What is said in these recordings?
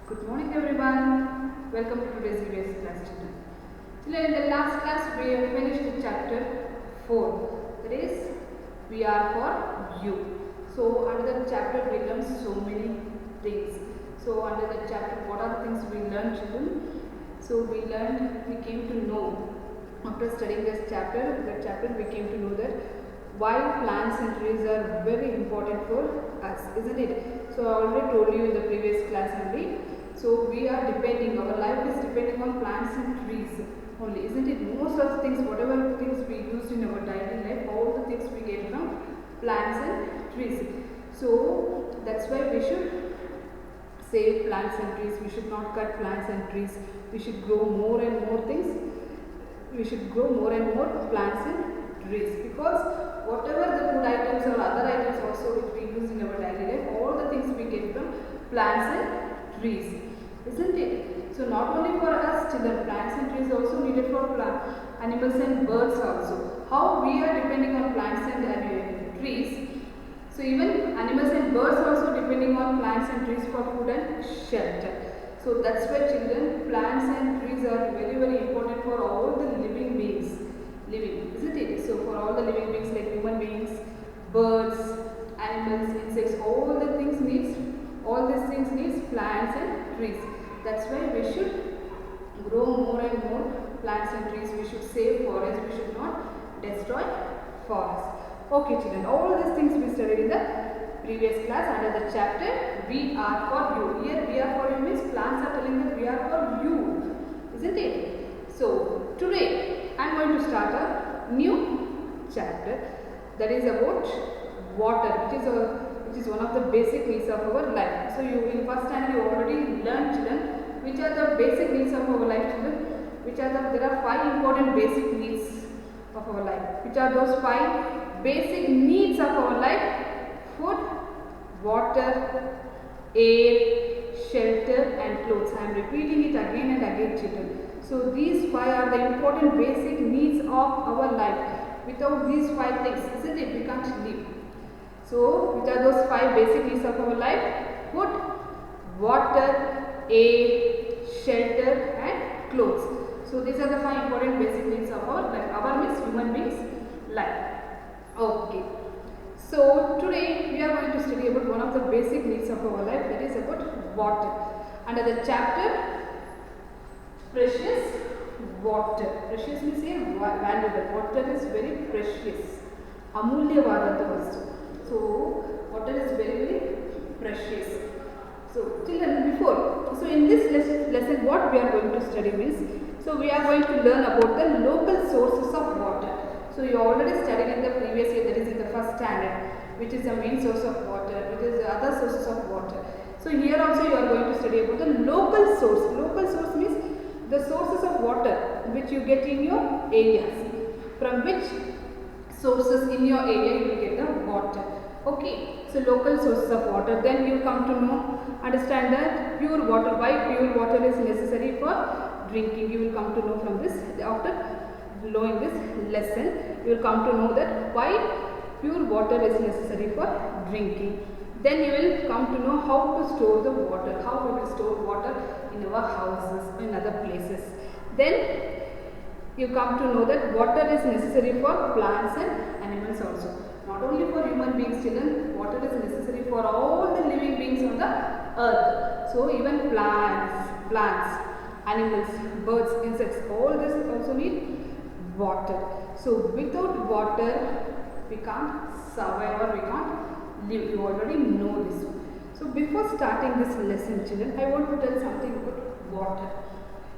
Good morning everyone. Welcome to today's EVS class children. Children, in the last class we have finished the chapter 4. That is, we are for you. So under the chapter we learned so many things. So under the chapter, what are the things we learned, children? So we came to know, after studying this chapter, we came to know that why plants and trees are very important for us, isn't it? So I already told you in the previous class only. So we are depending, our life is depending on plants and trees only, isn't it? Most of the things, whatever things we use in our daily life, all the things we get from plants and trees. So that's why we should save plants and trees. We should not cut plants and trees. We should grow more and more things. We should grow more and more plants and trees, because whatever the food items or other items also which we use in our daily life, all the things we get from plants and trees, isn't it? So not only for us children, plants and trees also needed for animals and birds also. How we are depending on plants and trees. So even animals and birds also depending on plants and trees for food and shelter. So that's why children, plants and trees are very important for all the living beings. Isn't it? So for all the living beings like human beings, birds, animals, insects, all these things needs plants and trees. That's why we should grow more and more plants and trees. We should save forests. We should not destroy forests. Okay children, all these things we studied in the previous class under the chapter we are for you. Here we are for you means plants are telling that we are for you, isn't it? So today I am going to start a new chapter that is about water, which is one of the basic needs of our life. So you in first time you already learned children which are the basic needs of our life, children. There are 5 important basic needs of our life. Which are those 5 basic needs of our life? Food, water, air, shelter and clothes. I am repeating it again and again children. So these 5 are the important basic needs of our life. Without these 5 things, isn't it, we can't live. So which are those 5 basic needs of our life? Food, water, air, shelter and clothes. So these are the 5 important basic needs of our life. Our means human beings' life. Okay. So today we are going to study about one of the basic needs of our life, that is about water. Under the chapter precious water. Precious means valuable. Water is very precious. Amulyavadanta vastu. So water is very precious. So children, so in this lesson what we are going to study means, so we are going to learn about the local sources of water. So you already studied in the previous year, that is in the first standard, which is the main source of water, which is the other sources of water. So here also you are going to study about the local source. Local source means the sources of water which you get in your areas. From which sources in your area you will get the water. Okay, so local sources of water. Then you come to understand that pure water. Why pure water is necessary for drinking? You will come to know from this. After knowing this lesson, you will come to know that why pure water is necessary for drinking. Then you will come to know how to store the water, how we will store water in our houses, in other places. Then you come to know that water is necessary for plants and animals also. Not only for human beings children, water is necessary for all the living beings on the earth. So even plants, animals, birds, insects, all this also need water. So without water we can't survive or we can't live. You already know this. So before starting this lesson children, I want to tell something about water.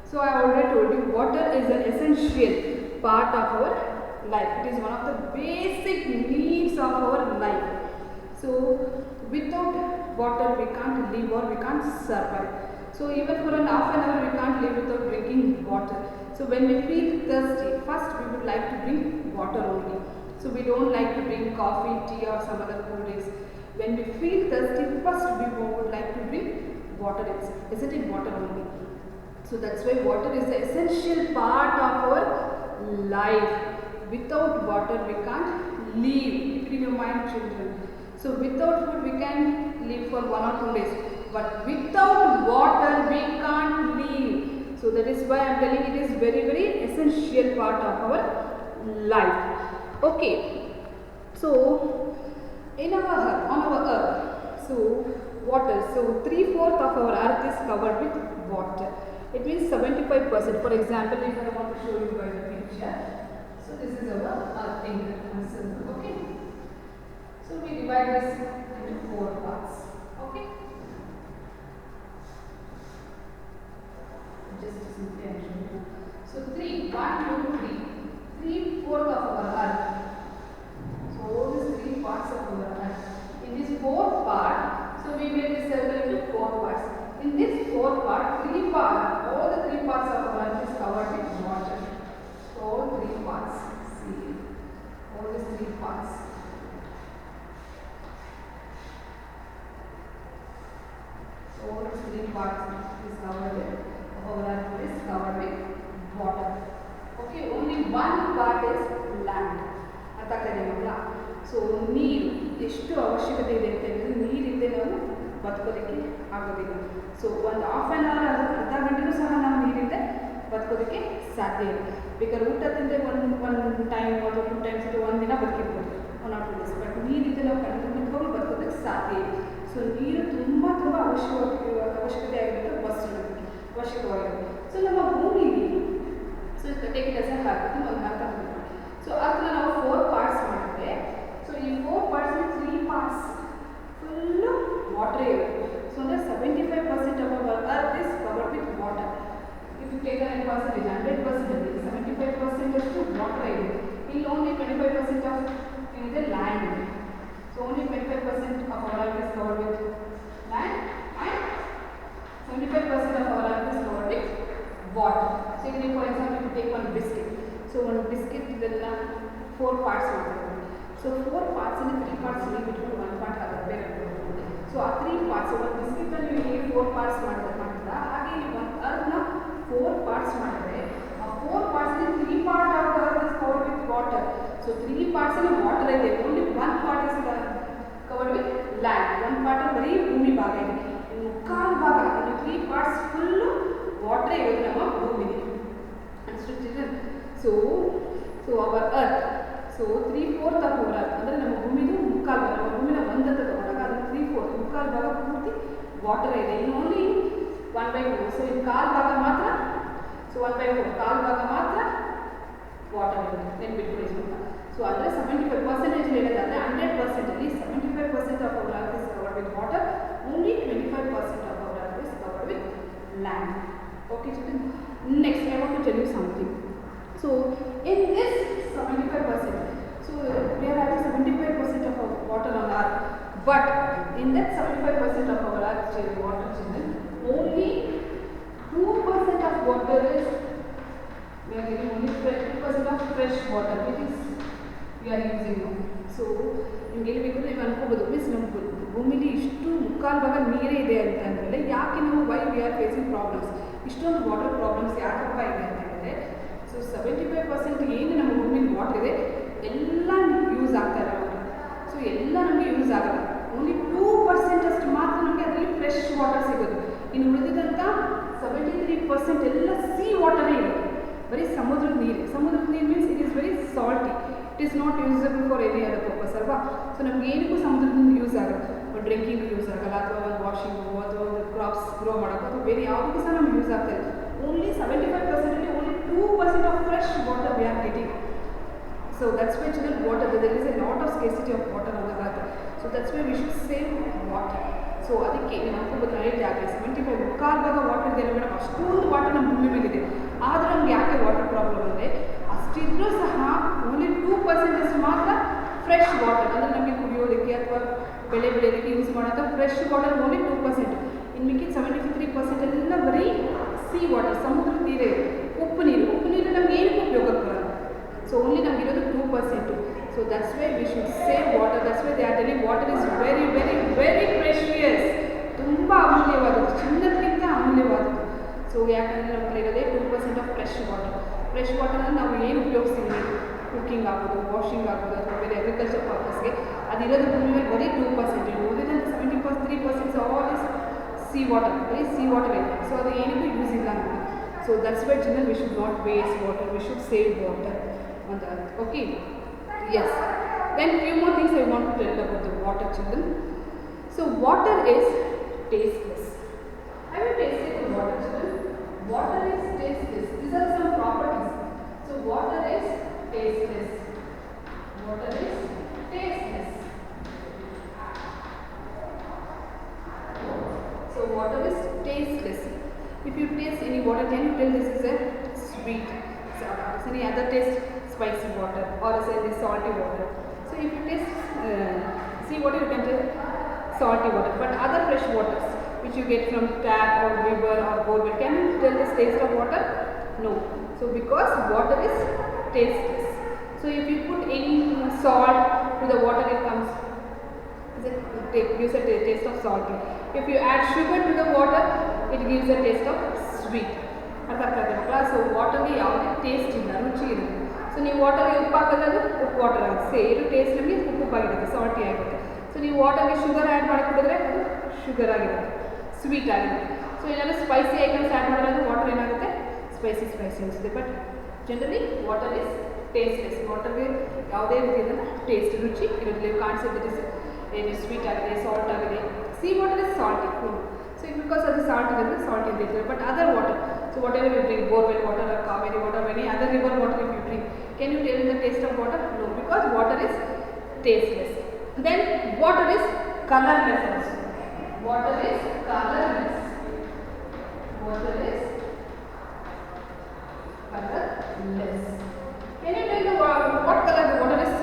So I already told you water is an essential part of our life. It is one of the basic needs of our life. So without water we can't live or we can't survive. So even for an half an hour we can't live without drinking water. So when we feel thirsty, first we would like to drink water only. So we don't like to drink coffee, tea or some other cool drinks. When we feel thirsty, first we would like to drink water itself. Isn't it water only? So that's why water is the essential part of our life. Without water we can't live. Keep in your mind children. So without food we can live for 1 or 2 days. But without water we can't live. So that is why I am telling it is very very essential part of our life. Okay, so in our earth, on our earth, so water, so 3/4 of our earth is covered with water. It means 75%. For example, if I want to show you by the picture, so this is our earth thing. Okay, so we divide this into 4 parts. Okay, just simply I show you. So 3, 1, 2, 3, 3/4 of our earth. So all these 3 parts of our earth. In this 4th part, so we made this circle into 4 parts. In this 4th part, 3 parts, all the 3 parts of our earth is covered with water. So all 3 parts, see, all these 3 parts. So all these 3 parts is covered with, our earth is covered with water. Okay, only 1 part is land. ಅರ್ಥ ಆಗ್ತದೆ ಮಕ್ಕಳ? So ನೀರು ಎಷ್ಟು ಅವಶ್ಯಕತೆ ಇದೆ ಅಂತ ಹೇಳಿದ್ರೆ ನೀರಿಲ್ಲದೆ ನಾವು ಬದುಕೋದಕ್ಕೆ ಆಗೋದಿಲ್ಲ. ಸೊ ಒಂದು ಹಾಫ್ ಆನ್ ಅವರ್ ಅರ್ಧ ಗಂಟೆನೂ ಸಹ ನಾವು ನೀರಿಲ್ಲದೆ ಬದುಕೋದಕ್ಕೆ ಸಾಧ್ಯ ಇಲ್ಲ. ಬೇಕಾದ್ರೆ ಊಟ ತಿಂದರೆ ಒಂದು ಟೈಮ್ ಅಥವಾ 2 ಟೈಮ್ಸ್ ಅಥವಾ 1 ದಿನ ಬದುಕಿರ್ಬೋದು, 1 or 2 days. ಬಟ್ ನೀರಿಲ್ಲದೆ ನಾವು ಖಂಡಿತವಾಗಿ ಬದುಕೋದಕ್ಕೆ ಸಾಧ್ಯ ಇಲ್ಲ. ಸೊ ನೀರು ತುಂಬ ಅವಶ್ಯಕತೆ ಆಗಿರುತ್ತೆ, ಅವಶ್ಯಕವಾಗಿರುತ್ತೆ. ಸೊ ನಮ್ಮ ಭೂಮಿಲಿ, so take it as A heart, ಒಂದು ಅರ್ಥ ಮಾಡಿ. ಸೊ ಅದನ್ನ ನಾವು 4 ಪಾರ್ಟ್ಸ್ ಮಾಡಿದ್ರೆ, ಸೊ ಈ 4 ಪಾರ್ಟ್ಸ್ 3 ಪಾರ್ಟ್ಸ್ ಫುಲ್ಲು ವಾಟರ್ ಇರುತ್ತೆ. ಸೊ ಅಂದರೆ 75% of our earth is covered with water. If you take an percentage 100% ಅಲ್ಲಿ 75% ಅಷ್ಟು ವಾಟರ್ ಇದೆ. ಇಲ್ಲಿ ಓನ್ಲಿ 25% ಆಫ್ ಏನಿದೆ ಲ್ಯಾಂಡ್ ಇದೆ. So only 25% of our earth is covered with land and 75% of our earth is covered with water. So ಈಗ ನೀವು for example you take one biscuit. So ಒಂದು biscuit ಇದೆಲ್ಲ 4 ಪಾರ್ಟ್ಸ್ ಮಾಡ್ತಾರೆ. So 4 ಪಾರ್ಟ್ಸಲ್ಲಿ 3 parts ಬಿಟ್ಕೊಂಡು 1 part ಅದರ ಬೇರೆ. ಸೊ ಆ 3 ಪಾರ್ಟ್ಸ್, ಒಂದು ಬಿಸ್ಕೆಟಲ್ಲಿ ನೀವು ಹೇಗೆ 4 ಪಾರ್ಟ್ಸ್ ಮಾಡ್ತೀರಾ, ಹಾಗೆ ನೀವು ಒಂದು ಅರ್ತ್ನ 4 ಪಾರ್ಟ್ಸ್ ಮಾಡಿದ್ರೆ ಆ 4 ಪಾರ್ಟ್ಸಲ್ಲಿ 3 part of the earth is covered with water. So 3 ಪಾರ್ಟ್ಸಲ್ಲಿ ವಾಟರ್ ಇದೆ, only 1 part is covered with land. 1 part ಬರೀ ಭೂಮಿ ಭಾಗ ಇದೆ, ಮುಕ್ಕಾಲು ಭಾಗ ಇನ್ನು 3 ಪಾರ್ಟ್ಸ್ ಫುಲ್ಲು ವಾಟರ್ ಇರೋದು ನಮ್ಮ ಭೂಮಿಲಿ. So our earth, so 3/4 of our earth ಅಂದರೆ ನಮ್ಮ ಭೂಮಿದು ಮುಕ್ಕಾಲು ಭಾಗ, ನಮ್ಮ ಭೂಮಿನ ಒಂದಂತ ತಗೊಂಡಾಗ ಅದನ್ನು 3/4 ಮುಕ್ಕಾಲು ಭಾಗ ಪೂರ್ತಿ ವಾಟರ್ ಇದೆ. ಇನ್ನು ಓನ್ಲಿ 1/4. ಸೊ ಇನ್ನು ಕಾಲು ಭಾಗ ಮಾತ್ರ, ಸೊ 1/4 ಕಾಲು ಭಾಗ ಮಾತ್ರ ವಾಟರ್ ಇದೆ. ನೆನ್ಪಿಟ್ಕೊಳ್ಳಿ ಸ್ವಲ್ಪ. ಸೊ ಅಂದರೆ 75% ಹೇಳೋದಾದರೆ 100% ಅಲ್ಲಿ 75% of our earth is covered with water, only 25% of our earth is covered with land. Okay, next I want to tell you something. So in this 75%, so we are having 75% of our water on earth, but in that 75% of our earth water children, only 2% of water is, we are getting only 2% of fresh water, which is we are using now. So ನಿಮ್ಗೆ ಹೇಳಬೇಕು ನೀವು ಅನ್ಕೋಬೋದು, means ನಮ್ಮ ಭೂಮಿಲಿ ಇಷ್ಟು ಮುಕ್ಕಾಲು ಭಾಗ ನೀರೇ ಇದೆ ಅಂತ ಅಂದರೆ ಯಾಕೆ ನಾವು why we are facing problems, ಇಷ್ಟೊಂದು ವಾಟರ್ ಪ್ರಾಬ್ಲಮ್ಸ್ ಯಾಕಪ್ಪ ಇದೆ ಅಂತ ಹೇಳಿದ್ರೆ, ಸೊ 75% ಏನು ನಮ್ಮ ಭೂಮಿಲಿ ವಾಟರ್ ಇದೆ ಎಲ್ಲ ಯೂಸ್ ಆಗ್ತಾ ಇಲ್ಲ ವಾಟರ್. ಸೊ ಎಲ್ಲ ನಮಗೆ ಯೂಸ್ ಆಗಲ್ಲ, ಓನ್ಲಿ 2% ಅಷ್ಟು ಮಾತ್ರ ನಮಗೆ ಅದರಲ್ಲಿ ಫ್ರೆಶ್ ವಾಟರ್ ಸಿಗೋದು. ಇನ್ನು ಉಳಿದಿದ್ದಂಥ 73% ಎಲ್ಲ ಸಿ ವಾಟರೇ ಇರೋದು, ಬರೀ ಸಮುದ್ರದ ನೀರು. ಸಮುದ್ರದ ನೀರು means it is very salty, it is not usable for any other purpose ಅಲ್ವಾ. ಸೊ ನಮ್ಗೆ ಏನಕ್ಕೂ ಸಮುದ್ರದ ನೀರು ಯೂಸ್ ಆಗಲ್ಲ, ಡ್ರಿಂಕಿಂಗ್ ಯೂಸ್ ಆಗಲ್ಲ, ಅಥವಾ ಒಂದು ವಾಷಿಂಗು ಅಥವಾ ಒಂದು ಕ್ರಾಪ್ಸ್ ಗ್ರೋ ಮಾಡೋಕ್ಕೆ ಅಥವಾ ಬೇರೆ ಯಾವುದಕ್ಕೂ ಸಹ ನಮ್ಗೆ ಯೂಸ್ ಆಗ್ತಾ ಇದೆ. Only 75% only 2% of fresh water we are getting. So that's why children water, there is a lot of scarcity of water on the earth. So that's why we should save water. So ಅದಕ್ಕೆ ನೀವು ಅನ್ಕೋಬೋದು ಹೇಳಿದೆ ಆಗಲಿ 75 ಮುಕ್ಕಾಲು ಭಾಗ water ಇದೆ madam, ಅಷ್ಟೊಂದು water ನಮ್ಮ ಭೂಮಿ ಮೇಲಿದೆ, ಆದರೆ ನಮ್ಗೆ ಯಾಕೆ ವಾಟರ್ ಪ್ರಾಬ್ಲಮ್ ಅಂದರೆ ಅಷ್ಟಿದ್ರೂ ಸಹ ಓನ್ಲಿ 2% ಅಷ್ಟು ಮಾತ್ರ ಫ್ರೆಶ್ ವಾಟರ್, ಅಂದರೆ ನಮಗೆ ಕುಡಿಯೋದಕ್ಕೆ ಅಥವಾ ಬೆಳೆ ಬೆಳೆಯೋದಕ್ಕೆ ಯೂಸ್ ಮಾಡೋದು ಫ್ರೆಶ್ ವಾಟರ್ ಓನ್ಲಿ 2%. ಇನ್ನು ಮಿಕ್ಕಿದ 73% ಎಲ್ಲ ಬರೀ ಸಿ ವಾಟರ್, ಸಮುದ್ರದ ನೀರೇ, ಉಪ್ಪು ನೀರು. ಉಪ್ಪು ನೀರು ನಮ್ಗೆ ಏನಕ್ಕೆ ಉಪಯೋಗಕ್ಕೆ ಬರಲ್ಲ. ಸೊ ಓನ್ಲಿ ನಮಗಿರೋದು 2%. So that's why we should save water. That's why they are telling water is very very very precious, ತುಂಬ ಅಮೂಲ್ಯವಾದದ್ದು, ಚಿನ್ನಕ್ಕಿಂತ ಅಮೂಲ್ಯವಾದದ್ದು. ಸೊ ಯಾಕಂದರೆ ನಮ್ಮಲ್ಲಿ ಇರೋದೇ 2% ಆಫ್ ಫ್ರೆಶ್ ವಾಟರ್. ಫ್ರೆಶ್ ವಾಟರ್ನ ನಾವು ಏನು ಉಪಯೋಗಿಸ್ತೀವಿ, ಕುಕಿಂಗ್ ಆಗ್ಬೋದು, ವಾಷಿಂಗ್ ಆಗ್ಬೋದು, ಅಥವಾ ಬೇರೆ ಅಗ್ರಿಕಲ್ಚರ್ ಪರ್ಪಸ್ಗೆ, ಅದಿರೋದು ಭೂಮಿ ಮೇಲೆ ಬರೀ 2%. ಉಳಿದಂಥ 73% all is seawater. Seawater. So the enemy using that. So that's why children we should not waste water. We should save water on the earth. Okay. Yes. Then few more things I want to tell about the water, children. So water is tasteless. Have you tasted the water, children? Water is tasteless. These are some properties. So water is tasteless. Water is tasteless. So water is tasteless. If you taste any water, can you tell this is a sweet? So is any other taste? Spicy water or is it salty water? So if you taste seawater, you can tell salty water. But other fresh waters which you get from tap or river or borewell, can you tell the taste of water? No. So because water is tasteless. So if you put any salt to the water, it comes. It gives a taste of salty. If you add sugar to the water, it gives a taste of sweet. So water ಗೆ ಯಾವುದೇ taste ಇಲ್ಲ, ರುಚಿ ಇರುತ್ತೆ. So ನೀವು ವಾಟರ್ಗೆ ಉಪ್ಪು ಹಾಕಿದಾಗ ಉಪ್ಪು water ಆಗುತ್ತೆ. ಸೇರು ಟೇಸ್ಟಲ್ಲಿ ಉಪ್ಪಾಗಿರುತ್ತೆ, ಸಾಲ್ಟಿ ಆಗುತ್ತೆ. ಸೊ ನೀವು ವಾಟರ್ಗೆ ಶುಗರ್ ಆ್ಯಡ್ ಮಾಡಿಬಿಡಿದ್ರೆ ಅದು ಶುಗರ್ ಆಗಿರುತ್ತೆ, ಸ್ವೀಟ್ ಆಗಿರುತ್ತೆ. ಸೊ ಏನಾದರೂ ಸ್ಪೈಸಿ ಐಟಮ್ಸ್ ಆ್ಯಡ್ ಮಾಡಿದ್ರೆ ವಾಟರ್ ಏನಾಗುತ್ತೆ, ಸ್ಪೈಸಿ ಅನಿಸುತ್ತೆ. But generally water is tasteless. ವಾಟರ್ಗೆ ಯಾವುದೇ ರೀತಿಯಿಂದ ಟೇಸ್ಟ್ ರುಚಿ ಇರೋದಿಲ್ಲ. ಕಾಣಿಸುತ್ತೆ ಏನು ಸ್ವೀಟ್ ಆಗಿದೆ, ಸಾಲ್ಟ್ ಆಗಿದೆ. sea water is salty. So because of the salt is salty in nature. But other water, so whatever you drink, borewell water or Kaveri water or any other river water if you drink, can you tell the taste of water? No, because water is tasteless. Then water is colorless also. Water is colorless. Water is colorless. Can you tell the what color the water is?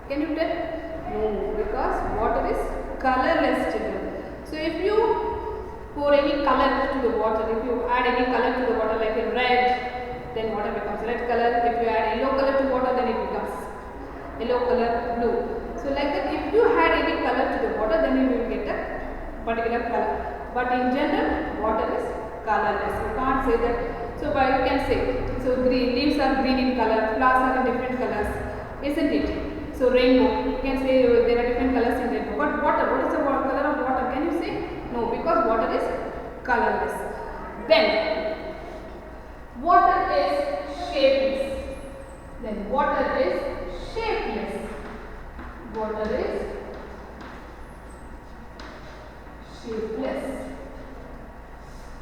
Can you tell? No, because water is colorless, children. So if you pour any color to the water, if you add any color to the water like a red, then water becomes red color. If you add yellow color to water, then it becomes yellow color, blue. So like that, if you add any color to the water, then you will get a particular color. But in general, water is colorless. You can't say that. So but you can say, so green leaves are green in color, flowers are in different colors, isn't it? So rainbow, you can say there are different colors in rainbow. But water, what is the color of water? Can you say? No, because water is colorless. Then water is shapeless. Then water is shapeless. Water is shapeless.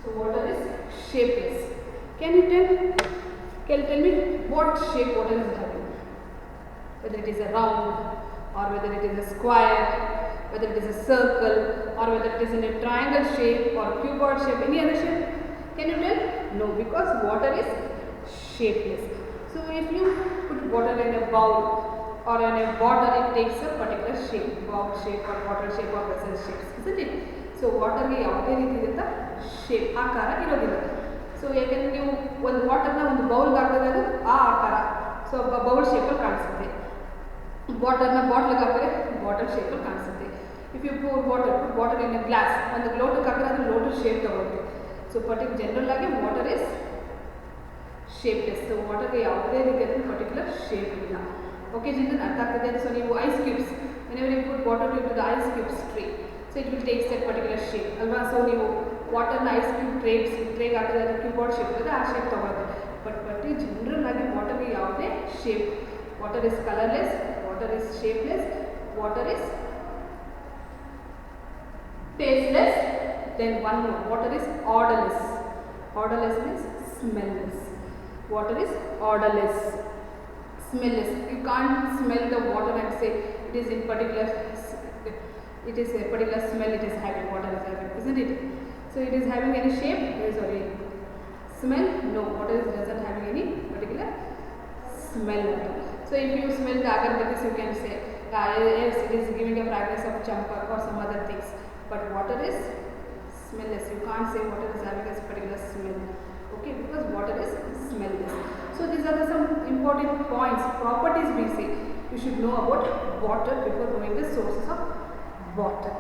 So water is shapeless. Can you tell me what shape water is having? Whether it is a round or whether it is a square, whether it is a circle or whether it is in a triangle shape or cuboid shape, any other shape. Can you tell? No, because water is shapeless. So if you put water in a bowl or in a bottle, it takes a particular shape, bowl shape or bottle shape or vessel shapes, isn't it? So water ಗೆ ಯಾವುದೇ ರೀತಿಯಿಂದ shape ಆಕಾರ ಇರೋದಿಲ್ಲ. So ಯಾಕಂದರೆ ನೀವು ಒಂದು ವಾಟರ್ನ ಒಂದು ಬೌಲ್ಗೆ ಹಾಕಿದಾಗ ಅದು ಆ ಆಕಾರ, ಸೊ ಬೌಲ್ ಶೇಪಲ್ಲಿ ಕಾಣಿಸುತ್ತೆ. ವಾಟರ್ನ ಬಾಟ್ಲಿಗೆ ಹಾಕಿದ್ರೆ ಬಾಟಲ್ ಶೇಪಲ್ಲಿ ಕಾಣಿಸುತ್ತೆ. If you pour water in a glass, ಒಂದು ಲೋಟಕ್ಕೆ ಹಾಕಿದ್ರೆ ಅದು ಲೋಟದ ಶೇಪ್ ತಗೊಳುತ್ತೆ. ಸೊ ಜನರಲ್ ಆಗಿ ವಾಟರ್ ಇಸ್ ಶೇಪ್ಲೆಸ್. ಸೊ ವಾಟರ್ಗೆ ಯಾವುದೇ ರೀತಿಯಾದ ಪರ್ಟಿಕ್ಯುಲರ್ ಶೇಪ್ ಇಲ್ಲ. ಓಕೆ ಜನರಲ್ ಅರ್ಥ ಆಗ್ತದೆ. ಸೊ ನೀವು ice cubes, whenever you put water into the ice cubes tray, so it will take that particular shape ಅಲ್ವಾ. ಸೊ ನೀವು ವಾಟರ್ನ ಐಸ್ ಕ್ಯೂಬ್ ಟ್ರೇಗೆ ಹಾಕಿದ್ರೆ ಅದು ಕ್ಯೂಬೋರ್ಡ್ ಶೇಪ್ ಇರುತ್ತೆ, ಆ ಶೇಪ್ ತಗೊಳುತ್ತೆ. ಬಟ್ ಜನರಲ್ ಆಗಿ ವಾಟರ್ಗೆ ಯಾವುದೇ shape, water is colourless, water is shapeless, water is tasteless. Then one more, water is odorless. Odorless means smellless. Water is odorless, smellless. You can't smell the water and say it is in particular, it is a particular smell it is having, water is having, isn't it? So it is having any shape, sorry, smell? No, water doesn't having any particular smell. So if you smell the agarbattis, you can say yes, it is giving a fragrance of champak or some other things. But water is smellless. You can't say water is having a particular smell. Okay, because water is smellless. So these are some important points, properties we say. You should know about water before knowing the sources of water.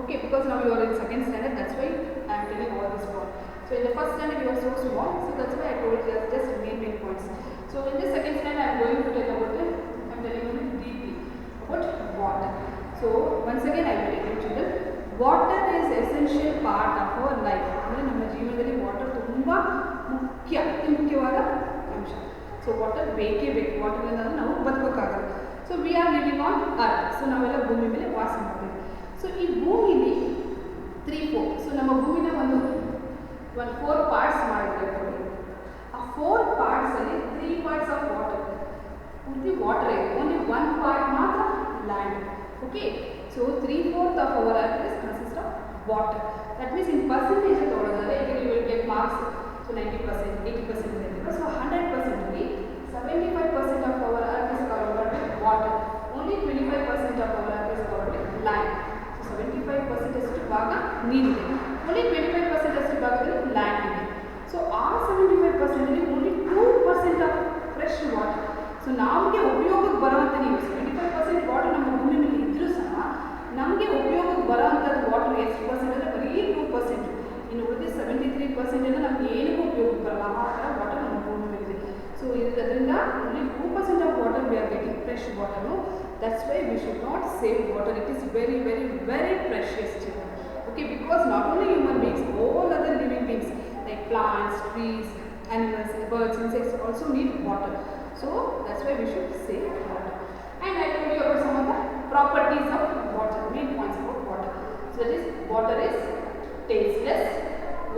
Okay, because now you are in second standard, that's why I am telling all this point. So in the first standard you are so small, so that's why I told you just main points. So in the second standard I am going to tell about it. I am telling you deeply about water. So once again I will tell you children, water is essential part of our life. ಅಂದರೆ ನಮ್ಮ ಜೀವನದಲ್ಲಿ water ತುಂಬ ಮುಖ್ಯವಾದ ಅಂಶ. So water ಬೇಕೇ ಬೇಕು. Water ಇಲ್ಲಂದ್ರೆ ನಾವು ಬದುಕೋಕ್ಕಾಗಲ್ಲ. So we are living on earth. So ನಾವೆಲ್ಲ ಭೂಮಿ ಮೇಲೆ ವಾಸ ಮಾಡ್ತೀವಿ. ಸೊ ಈ ಭೂಮಿಲಿ 3-4, ಸೊ ನಮ್ಮ ಭೂಮಿನ ಒಂದು 4 ಪಾರ್ಟ್ಸ್ ಮಾಡಿದ್ರೆ ಆ 4 ಪಾರ್ಟ್ಸಲ್ಲಿ 3 ಪಾರ್ಟ್ಸ್ ಆಫ್ ವಾಟರ್, ಪೂರ್ತಿ ವಾಟರ್ ಇದೆ. ಓನ್ಲಿ 1 ಪಾರ್ಟ್ ಮಾತ್ರ land. Okay, so 3/4 of our earth is consist of water. That means in percentage ತಗೊಳ್ಳೋದಾದ್ರೆ ಈಗ ನೀವು ವಿಲ್ ಗೆಟ್ ಮಾರ್ಕ್ಸ್. ಸೊ 90%, 80% ಇದೆ. ಸೊ 100%ಲ್ಲಿ 75% of our earth is covered with water. Only 25% of our earth is covered with land. So 75% ಅಷ್ಟು ಭಾಗ ನೀರಿದೆ. Only 25% ಅಷ್ಟು ಭಾಗದಲ್ಲಿ ಲ್ಯಾಂಡ್ ಇದೆ. ಸೊ ಆ 75%ಲ್ಲಿ only 2% of fresh water. So ನಮಗೆ ಉಪಯೋಗಕ್ಕೆ ಬರೋವಂಥ ನೀರು 75% ವಾಟರ್ ನಮ್ಮ ಭೂಮಿ ಮೇಲೆ ಇದ್ದರೂ ಸಹ ನಮಗೆ ಉಪಯೋಗಕ್ಕೆ ಬರೋವಂಥದ್ದು ವಾಟರ್ ಎಷ್ಟು ಪರ್ಸೆಂಟ್ ಅಂದರೆ ಬರೀ 2%. ಇನ್ನು ಉಳಿದ 73% ನಮ್ಗೆ ಏನಕ್ಕೂ ಉಪಯೋಗಕ್ಕೆ ಬರಲ್ಲ. ಆ ಥರ ವಾಟರ್ ನಮ್ಮ ಭೂಮಿ ಮೇಲೆ ಇದೆ. ಸೊ ಇದರಿಂದ only 2% of water we are getting fresh water. That's why we should not save water. It is very very very precious children. Okay, because not only human beings, all other living beings like plants, trees, animals, birds, insects also need water. So that's why we should save water. And I told you about some of the properties of water, main points about water. So that is, water is tasteless,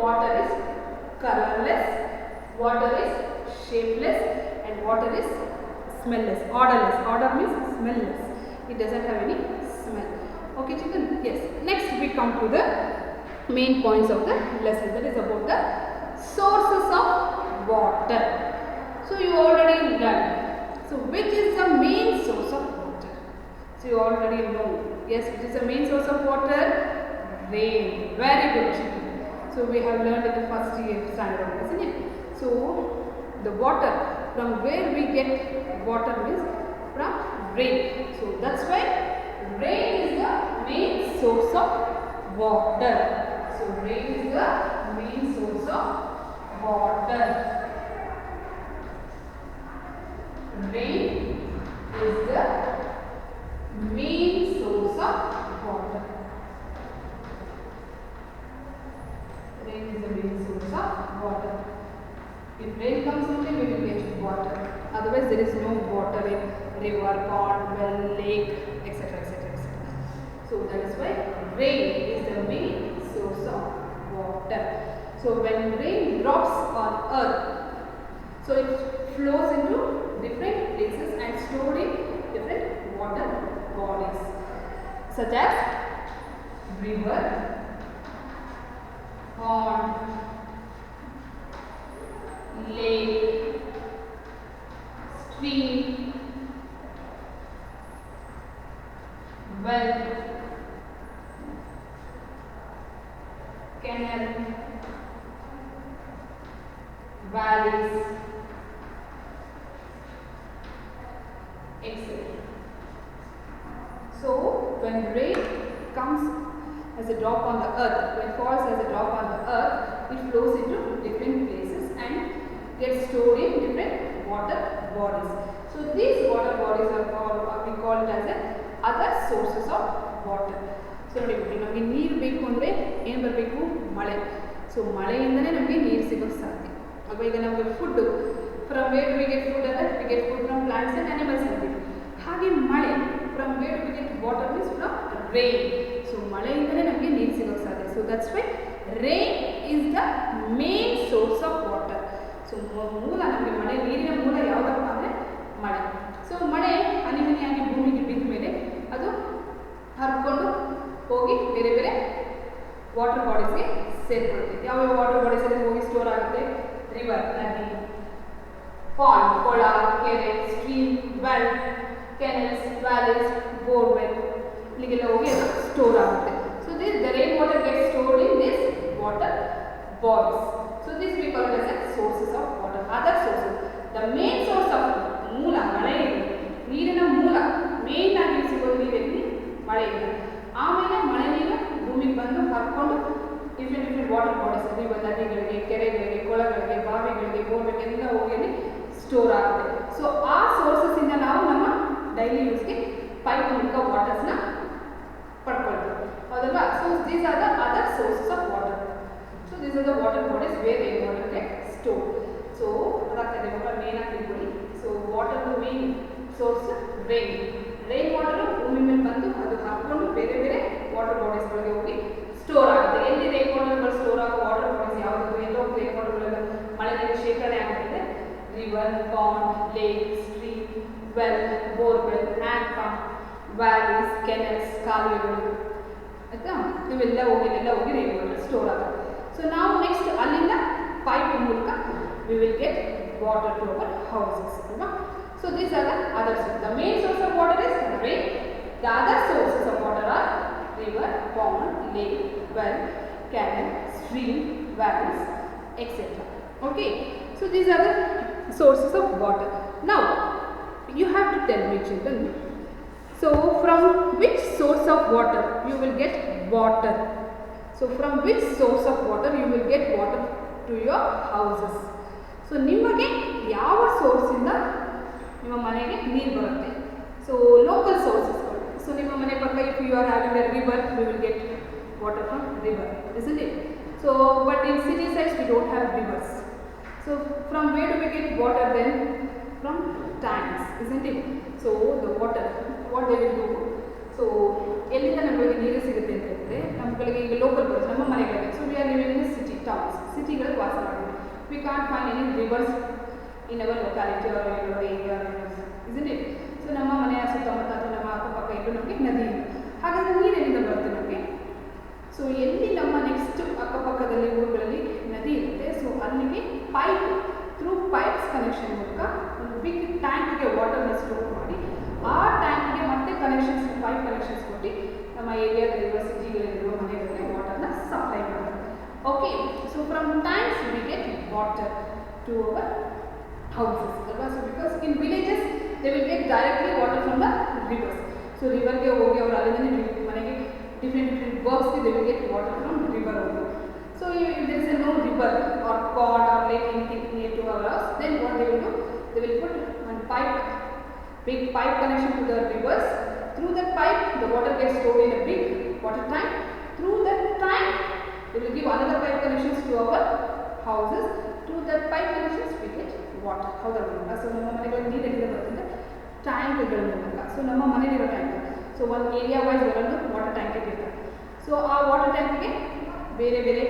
water is colorless, water is shapeless, and water is smellless, odorless. Odor means smellless. It doesn't have any smell. Okay children, yes. Next we come to the main points of the lesson, that is about the sources of water. So you already learned. So which is the main source of water? So you already know. Yes, which is the main source of water? Rain. Very good children. So we have learned in the first year standard, isn't it? So the water, from where we get water means from rain. So that's why rain is the main source of water. So rain is the main source of water. Rain is the main source of water. Rain is the main source of water. If rain comes only, we will get water. Otherwise, there is no water in river, pond, well, lake, etc. So that is why rain is the main source of water. So when rain drops on earth, so it flows into different places and stored in different water bodies, such as river, pond, lake, stream, well, canal, valleys, etc. So when rain comes as a drop on the earth, when it falls as a drop on the earth, it flows into different places and gets stored in different water bodies. So these water bodies are called, we call it as a other sources of water. So ನೋಡಿ ನಮಗೆ ನೀರು ಬೇಕು ಅಂದರೆ ಏನು ಬರಬೇಕು? ಮಳೆ. So ಮಳೆಯಿಂದಲೇ ನಮಗೆ ನೀರು ಸಿಗೋಕ್ಕೆ ಸಾಧ್ಯ ಅಲ್ವಾ? ಈಗ ನಮಗೆ food from where we get food ಅಂದರೆ we get food from plants and animals ಅಂತೀವಿ. ಹಾಗೆ ಮಳೆ from where we get water means from rain. So ಮಳೆಯಿಂದಲೇ ನಮಗೆ ನೀರು ಸಿಗೋಕ್ಕೆ ಸಾಧ್ಯ. So that's why rain is the main source of water. So ಮೂಲ ನಮಗೆ ಮಳೆ, ನೀರಿನ ಮೂಲ ಯಾವುದಪ್ಪ ಅಂದರೆ ಮಳೆ. ಸೊ ಮಳೆ ಹನಿ ಹನಿಯಾಗಿ ಭೂಮಿಗೆ ಬಿದ್ದ ಮೇಲೆ ಅದು ಹರ್ಕೊಂಡು ಹೋಗಿ ಬೇರೆ ಬೇರೆ ವಾಟರ್ ಬಾಡೀಸ್ಗೆ ಸೇರಿಕೊಳ್ಳುತ್ತೆ. ಯಾವ್ಯಾವ ವಾಟರ್ ಬಾಡೀಸಲ್ಲಿ ಹೋಗಿ ಸ್ಟೋರ್ ಆಗುತ್ತೆ? ರಿವರ್, ನದಿ, ಪಾಂಡ್, ಕೊಳ, ಕೆರೆ, stream, well, canals, valleys, borewell, ಇಲ್ಲಿಗೆಲ್ಲ ಹೋಗಿ ಅದು ಸ್ಟೋರ್ ಆಗುತ್ತೆ. So this the rain water get stored in this water bodies. So this we call it as sources of water. Other sources, the main source of ಮೂಲ ಮಳೆ, ನೀರಿನ ಮೂಲ main ಆಗಿ ಸಿಗೋದು ನೀರಲ್ಲಿ ಮಳೆಯಿಂದ. ಆಮೇಲೆ ಮಳೆ ನೀರು ಭೂಮಿಗೆ ಬಂದು ಹರ್ಕೊಂಡು ಡಿಫ್ರೆಂಟ್ ಡಿಫ್ರೆಂಟ್ ವಾಟರ್ ಬಾಡೀಸ್, ನದಿಗಳಿಗೆ, ಕೆರೆಗಳಿಗೆ, ಕೊಳಗಳಿಗೆ, ಬಾವಿಗಳಿಗೆ, ಬೋರ್ವೆಲ್ ಎಲ್ಲ ಹೋಗಿ ಸ್ಟೋರ್ ಆಗುತ್ತೆ. ಸೊ ಆ ಸೋರ್ಸಸ್ಸಿಂದ ನಾವು ನಮ್ಮ ಡೈಲಿ ಯೂಸ್ಗೆ ಪೈಪ್ ಮೂಲಕ ವಾಟರ್ಸ್ನ ಪಡ್ಕೊಳ್ತೀವಿ, ಹೌದಲ್ವಾ? So So these are the other sources of water. So these are the water bodies where rainwater gets stored. So ಅದಾಗ್ತದೆ ಮಕ್ಕಳ ಮೇನ್ ಆಗಿ ತಿಳ್ಕೊಳ್ಳಿ. So water main source rain water ಭೂಮಿ ಮೇಲೆ ಬಂದು ಅದು ಹಾಕೊಂಡು ಬೇರೆ ಬೇರೆ ವಾಟರ್ ಬಾಡೀಸ್ಗಳಿಗೆ ಹೋಗಿ ಸ್ಟೋರ್ ಆಗುತ್ತೆ. ಎಲ್ಲಿ ರೈನ್ ವಾಟರ್ಗಳು ಸ್ಟೋರ್ ಆಗೋ ವಾಟರ್ ಬಾಡೀಸ್ ಯಾವುದು, ಎಲ್ಲೋ ರೈನ್ ವಾಟರ್ಗಳೆಲ್ಲ ಮಳೆ ನೀರು ಶೇಖರಣೆ ಆಗುತ್ತೆ. River, pond, lake, stream, well, borewell, hand pump, valleys, canals, ಕಾಲುವೆಗಳು ಆಯ್ತಾ, ಇವೆಲ್ಲ ಹೋಗಿ ರೈನ್ ವಾಟರ್ ಸ್ಟೋರ್ ಆಗುತ್ತೆ. ಸೊ ನಾವು ನೆಕ್ಸ್ಟ್ ಅಲ್ಲಿಂದ ಪೈಪ್ ಮೂಲಕ we will get water to our houses. So these are the other sources. The main source of water is rain. The other sources of water are river, pond, lake, well, canal, stream, valleys, etc. Okay. So these are the sources of water. Now you have to tell me, children. So from which source of water you will get water? So from which source of water you will get water to your houses? So ನಿಮಗೆ ಯಾವ ಸೋರ್ಸಿಂದ ನಿಮ್ಮ ಮನೆಗೆ ನೀರು ಬರುತ್ತೆ? So local ಸೋರ್ಸಸ್ಗಳು. So ನಿಮ್ಮ ಮನೆ ಪಕ್ಕ if you are having a river, we will get water from river, isn't it? So but in city sides we don't have rivers. So from where do we get water then? From tanks, isn't it? So the water, what they will do, so ಎಲ್ಲಿಂದ ನಮಗೆ ನೀರು ಸಿಗುತ್ತೆ ಅಂತ ಹೇಳಿದ್ರೆ ನಮ್ಮಗಳಿಗೆ ಈಗ local ಬರುತ್ತೆ ನಮ್ಮ ಮನೆಗಳಿಗೆ. So we are living in city, towns, ಸಿಟಿಗಳಲ್ಲಿ ವಾಸ ಮಾಡ್ತೀವಿ. We can't find any rivers in our locality or in our area, isn't it? So ನಮ್ಮ ಮನೆಯ ಸುತ್ತಮುತ್ತ ಅಥವಾ ನಮ್ಮ ಅಕ್ಕಪಕ್ಕ ಎಲ್ಲೂ ನಮಗೆ ನದಿ ಇಲ್ಲ. ಹಾಗಾದರೆ ನೀರು ಎಲ್ಲಿಂದ ಬರುತ್ತೆ ನಮಗೆ? ಸೊ ಎಲ್ಲಿ ನಮ್ಮ ನೆಕ್ಸ್ಟ್ ಅಕ್ಕಪಕ್ಕದಲ್ಲಿ ಊರುಗಳಲ್ಲಿ ನದಿ ಇರುತ್ತೆ, ಸೊ ಅಲ್ಲಿಗೆ ಪೈಪ್, ಥ್ರೂ ಪೈಪ್ಸ್ ಕನೆಕ್ಷನ್ ಮೂಲಕ ಒಂದು ಬಿಗ್ ಟ್ಯಾಂಕ್ಗೆ ವಾಟರ್ನ ಸ್ಟೋರ್ ಮಾಡಿ ಆ ಟ್ಯಾಂಕ್ಗೆ ಮತ್ತೆ ಕನೆಕ್ಷನ್ಸ್, ಪೈಪ್ ಕನೆಕ್ಷನ್ಸ್ ಕೊಟ್ಟು ನಮ್ಮ ಏರಿಯಾದಲ್ಲಿರುವ ಸಿಟಿಗಳಲ್ಲಿರುವ ಮನೆಗಳಿಗೆ ವಾಟರ್ನ ಸಪ್ಲೈ ಮಾಡ್ತಾರೆ. Okay, so from tanks we get water to our houses. So because in villages they will get directly water from the rivers. So river ge hogi avaru allinda manege different works they will get water from river only. So if there is no river or pond or lake anything near to our house, then what they will do, they will put one pipe, big pipe connection to the rivers. Through that pipe the water gets stored in a big water tank. Through that tank we will give another pipe connections to our houses. To that pipe connections we get water. ಹೌದಾ? So ನಮ್ಮ ಮನೆಗಳಲ್ಲಿ ನೀರು ಎಲ್ಲಿಂದ ಬರುತ್ತೆ? ಟ್ಯಾಂಕ್ಗಳ ಮೂಲಕ. So ನಮ್ಮ ಮನೆಯಲ್ಲಿರೋ tank, so ಒಂದು ಏರಿಯಾ ವೈಸ್ ಒಂದೊಂದು ವಾಟರ್ ಟ್ಯಾಂಕ್ ಇರುತ್ತೆ. ಸೊ ಆ ವಾಟರ್ ಟ್ಯಾಂಕಿಗೆ ಬೇರೆ ಬೇರೆ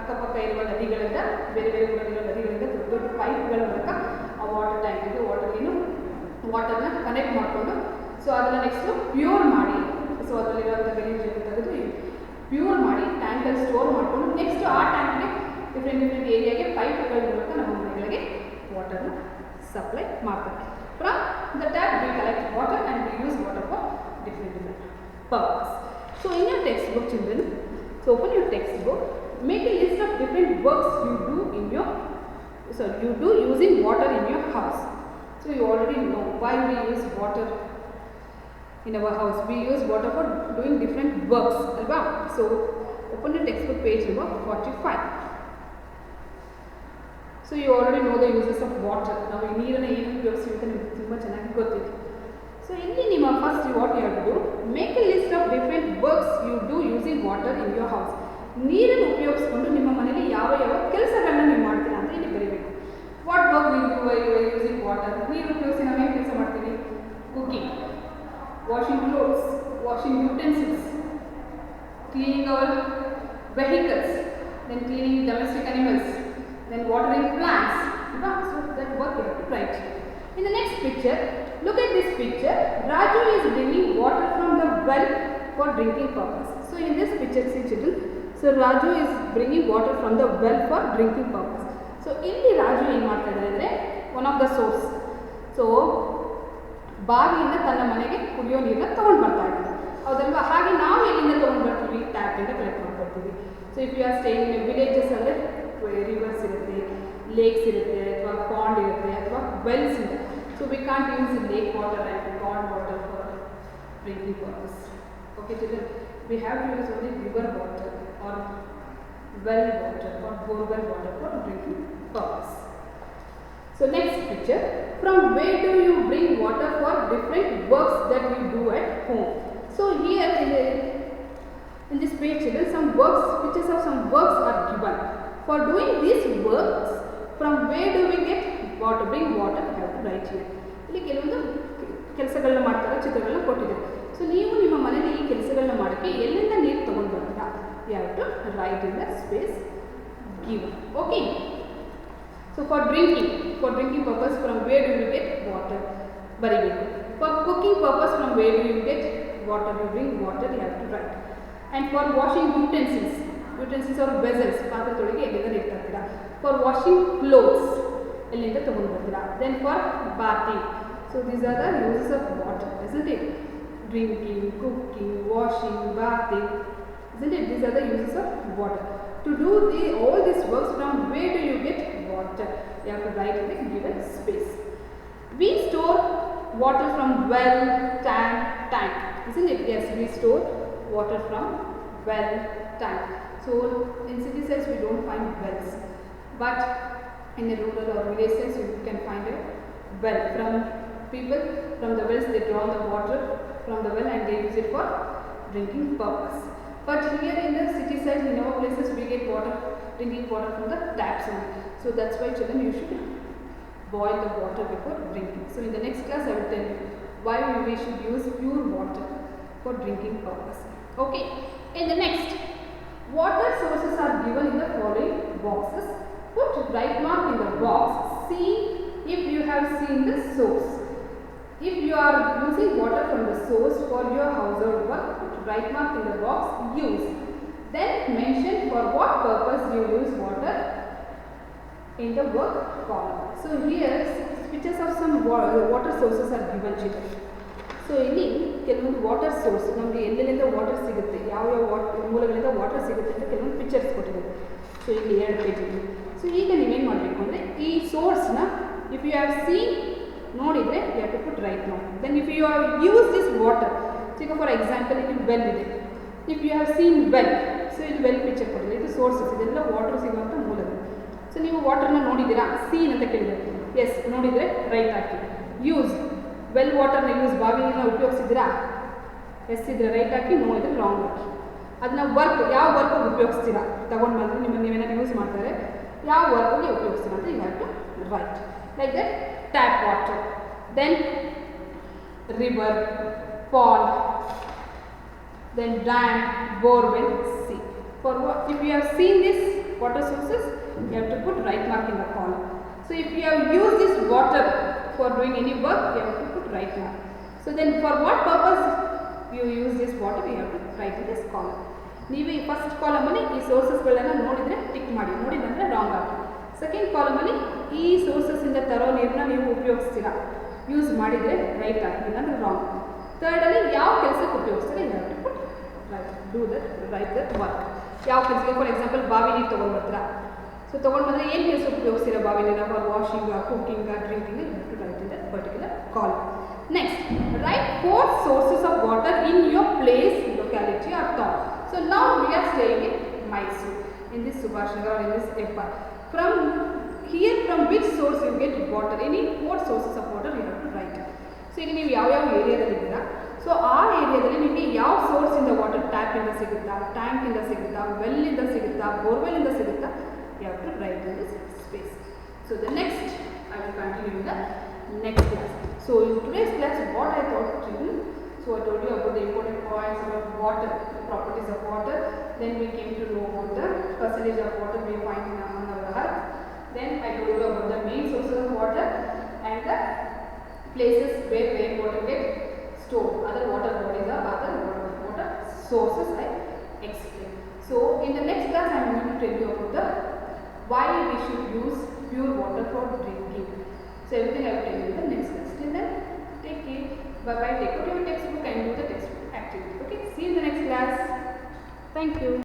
ಅಕ್ಕಪಕ್ಕ ಇರುವ ನದಿಗಳಿಂದ, ಬೇರೆ ಬೇರೆ ಊರಲ್ಲಿರುವ ನದಿಗಳಿಂದ ದೊಡ್ಡ ದೊಡ್ಡ ಪೈಪ್ಗಳ ಮೂಲಕ ಆ ವಾಟರ್ ಟ್ಯಾಂಕಿಗೆ ವಾಟರ್ನ ಕನೆಕ್ಟ್ ಮಾಡಿಕೊಂಡು, ಸೊ ಅದನ್ನು ನೆಕ್ಸ್ಟು ಪ್ಯೂರ್ ಮಾಡಿ, ಸೊ ಅದರಲ್ಲಿರುವಂಥ ಗಲೀಜನ್ನು ತೆಗೆದು ಪ್ಯೂರ್ ಮಾಡಿ ಟ್ಯಾಂಕಲ್ಲಿ ಸ್ಟೋರ್ ಮಾಡಿಕೊಂಡು ನೆಕ್ಸ್ಟ್ ಆ ಟ್ಯಾಂಕ್ಗೆ ಡಿಫ್ರೆಂಟ್ ಏರಿಯಾಗೆ ಪೈಪ್ಗಳ ಮೂಲಕ ನಮ್ಮ ಮನೆಗಳಿಗೆ ವಾಟರ್ನ ಸಪ್ಲೈ ಮಾಡ್ತಾರೆ. From the tap we collect water and we use water for different purpose. So in your textbook, children, so open your textbook, make a list of different works you do using water in your house. So you already know why we use water in our house. We use water for doing different works, alva? So open your textbook page number 45. So you already know the uses of water. Now ನೀರನ್ನು ಏನು ಉಪಯೋಗಿಸ್ತೀವಿ ನಿಮಗೆ ತುಂಬ ಚೆನ್ನಾಗಿ ಗೊತ್ತಿದೆ. So ಇಲ್ಲಿ ನಿಮ್ಮ first what you have to do, make a list of different works you do using water in your house. ನೀರನ್ನು ಉಪಯೋಗಿಸ್ಕೊಂಡು ನಿಮ್ಮ ಮನೆಯಲ್ಲಿ ಯಾವ ಯಾವ ಕೆಲಸಗಳನ್ನ ನೀವು ಮಾಡ್ತೀರಾ ಅಂತ ಇಲ್ಲಿ ಬರೀಬೇಕು. What work will you do using water? ನೀರು ಉಪಯೋಗಿಸಿ ನಾವು ಏನು ಕೆಲಸ ಮಾಡ್ತೀವಿ? Cooking, washing clothes, washing utensils, cleaning our vehicles, then cleaning domestic animals, then watering plants. So that work you have to write. In the next picture, look at this picture. Raju is bringing water from the well for drinking purpose. So in this picture, see children, so Raju is bringing water from the well for drinking purpose. So ಇಲ್ಲಿ ರಾಜು ಏನು ಮಾಡ್ತಾ ಇದ್ದಾರೆ ಅಂದರೆ one of the source, so ಬಾವಿಯಿಂದ ತನ್ನ ಮನೆಗೆ ಕುಡಿಯೋ ನೀರನ್ನ ತೊಗೊಂಡು ಬರ್ತಾ ಇದ್ದಾರೆ, ಹೌದಲ್ವಾ? ಹಾಗೆ ನಾವು ಎಲ್ಲಿಂದ ತೊಗೊಂಡು ಬರ್ತೀವಿ? ಟ್ಯಾಪಿಂದ ಕಲೆಕ್ಟ್ ಮಾಡ್ಕೊಳ್ತೀವಿ. So if you are staying in villages ಅಂದರೆ ರಿವರ್ಸ್ ಇರುತ್ತೆ, ಲೇಕ್ಸ್ ಇರುತ್ತೆ, ಅಥವಾ ಪಾಂಡ್ ಇರುತ್ತೆ, ಅಥವಾ ವೆಲ್ಸ್ ಇದೆ. So we can't use lake water and pond water for drinking purpose. Okay children, we have to use only river water or well water or borewell water for drinking purpose. So next picture, from where do you bring water for different works that you do at home? So here In this page, children, some works, pictures of some works are given. For doing these works, from where do we get water? Bring water, we have to write here. ಇಲ್ಲಿ ಕೆಲವೊಂದು ಕೆಲಸಗಳನ್ನ ಮಾಡ್ತಾರೆ, ಚಿತ್ರಗಳನ್ನ ಕೊಟ್ಟಿದ್ದಾರೆ. So ನೀವು ನಿಮ್ಮ ಮನೆಯಲ್ಲಿ ಈ ಕೆಲಸಗಳನ್ನ ಮಾಡೋಕ್ಕೆ ಎಲ್ಲಿಂದ ನೀರು ತಗೊಂಡು ಬರ್ತೀರಾ? You have to write in the space given. Okay. So for drinking purpose, from where do you get water? ಬರಿಬೇಕು. For cooking purpose, from where do you get water? You bring water, you have to write. And for washing utensils or vessels, ಪಾತ್ರೆ ತೊಳೆಗೆ ಎಲ್ಲಿಂದ ನೀರು ತರ್ತೀರಾ? For washing clothes, ಎಲ್ಲಿಂದ ತಗೊಂಡು ಬರ್ತೀರಾ? Then for bathing. So these are the uses of water, isn't it? Drinking, cooking, washing, bathing, isn't it? These are the uses of water. To do all these works, from where do you get water? You have to write in the given space. We store water from well, tank, isn't it? Yes, we store water from well, tank. So in city sites we don't find wells, but in a rural or village sites you can find a well. From the wells they draw the water from the well and they use it for drinking purpose. But here in the city side, in our places we get drinking water from the taps only. So that's why children, you should boil the water before drinking. So in the next class I will tell you why we should use pure water for drinking purpose. Okay. In the next, water sources are given in the following boxes. Put right mark in the box. See if you have seen the source. If you are using water from the source for your household work, put right mark in the box, use. Then mention for what purpose you use water in the work column. So here pictures of some water sources are given children. So ಇಲ್ಲಿ ಕೆಲವೊಂದು water source ನಮಗೆ ಎಲ್ಲೆಲ್ಲಿಂದ water ಸಿಗುತ್ತೆ, ಯಾವ ಮೂಲಗಳಿಂದ water ಸಿಗುತ್ತೆ ಅಂತ ಕೆಲವೊಂದು pictures ಕೊಟ್ಟಿದ್ದಾರೆ. ಸೊ ಇಲ್ಲಿ 2 ಪೇಜಲ್ಲಿ. ಸೊ ಈಗ ನೀವೇನು ಮಾಡಬೇಕು ಅಂದರೆ ಈ ಸೋರ್ಸ್ನ ಇಫ್ ಯು ಹ್ಯಾವ್ ಸೀನ್ ನೋಡಿದರೆ you have to put right mark. Then if you have use this water, ಈಗ ಫಾರ್ ಎಕ್ಸಾಂಪಲ್ ಇಲ್ಲಿ ವೆಲ್ ಇದೆ. If you have seen well, so ಇಲ್ಲಿ ವೆಲ್ ಪಿಕ್ಚರ್ ಕೊಟ್ಟಿದೆ, ಇದು ಸೋರ್ಸಸ್, ಇದೆಲ್ಲ ವಾಟರ್ ಸಿಗುವಂಥ ಮೂಲಗಳು. ಸೊ ನೀವು ವಾಟರ್ನ ನೋಡಿದ್ದೀರಾ, ಸೀನ್ ಅಂತ ಕೇಳಿದರೆ ಎಸ್ ನೋಡಿದರೆ ರೈಟ್ ಹಾಕಿ. ಯೂಸ್ ವೆಲ್ ವಾಟರ್ನ ಯೂಸ್, ಬಾವಿ ನೀರನ್ನ ಉಪಯೋಗಿಸಿದ್ದೀರಾ, ಎಸ್ ಇದ್ರೆ ರೈಟ್ ಹಾಕಿ, ನೋ ಇದ್ರೆ ರಾಂಗ್ ಹಾಕಿ. ಅದನ್ನ ಯಾವ ವರ್ಕಿಗೆ ಉಪಯೋಗಿಸ್ತೀರಾ, ತಗೊಂಡು ಬಂದರೆ ನೀವೇನಾದ್ರು ಯೂಸ್ ಮಾಡ್ತಾರೆ, ಯಾವ ವರ್ಕಿಗೆ ಉಪಯೋಗಿಸ್ತೀರಾ ಅಂತ you have to write. Like that tap water, then river, pond, then dam, borewell, sea. For what, if you have seen this water sources, you have to put right mark in the column. So if you have used this water for doing any work, you have to put right mark. So then for what purpose you use this water, you have to write in this column. ನೀವು ಈ first ಕಾಲಮಲ್ಲಿ ಈ ಸೋರ್ಸಸ್ಗಳನ್ನ ನೋಡಿದರೆ tick ಮಾಡಿ, ನೋಡಿದ್ರೆ wrong ಆಗಿ. Second ಕಾಲಮಲ್ಲಿ ಈ ಸೋರ್ಸಸ್ಸಿಂದ ತರೋ ನೀರನ್ನ ನೀವು ಉಪಯೋಗಿಸ್ತೀರಾ, ಯೂಸ್ ಮಾಡಿದರೆ ರೈಟ್ ಹಾಕಿ, ಇಲ್ಲಾಂದ್ರೆ ರಾಂಗ್. ಥರ್ಡಲ್ಲಿ ಯಾವ ಕೆಲಸಕ್ಕೆ ಉಪಯೋಗಿಸ್ತಾರೆ, you have to put right that work. ಯಾವ ಕೆಲಸಕ್ಕೆ, ಫಾರ್ ಎಕ್ಸಾಂಪಲ್ ಬಾವಿ ನೀರು ತೊಗೊಂಡು ಬರ್ತೀರಾ, ಸೊ ತೊಗೊಂಡು ಬಂದರೆ ಏನು ಕೆಲಸ ಉಪಯೋಗಿಸ್ತೀರಾ ಬಾವಿ ನೀರು, for washing, cooking, drinking, you have to write in that particular column. Next, write 4 sources of water in your place, locality or town. So now we are staying in Mysore, in this Subhash Nagar or in this Eppa. From here, from which source you get water? Any 4 sources of water you have to write. So ಈಗ ನೀವು ಯಾವ ಏರಿಯಾದಲ್ಲಿ ಇದ್ದೀರಾ, so ಆ ಏರಿಯಾದಲ್ಲಿ ನಿಮಗೆ ಯಾವ ಸೋರ್ಸಿಂದ water, ಟ್ಯಾಪಿಂದ ಸಿಗುತ್ತಾ, ಟ್ಯಾಂಕಿಂದ ಸಿಗುತ್ತಾ, ವೆಲ್ಲಿಂದ ಸಿಗುತ್ತಾ, ಬೋರ್ವೆಲ್ಲಿಂದ ಸಿಗುತ್ತಾ, you have to write in this space. So the next I will continue in the next class. So in today's class, what I thought to do, so I told you about the important points about water, the properties of water. Then we came to know about the percentage of water we find in our earth. Then I told you about the main sources of water and the places where rainwater get stored. Other water bodies are other water sources I explained. So in the next class, I am going to tell you about the why we should use pure water for drinking. So everything I will tell you in the next class. Till then, take care. Bye bye. Take out your textbook and do the textbook activity. Okay. See you in the next class. Thank you.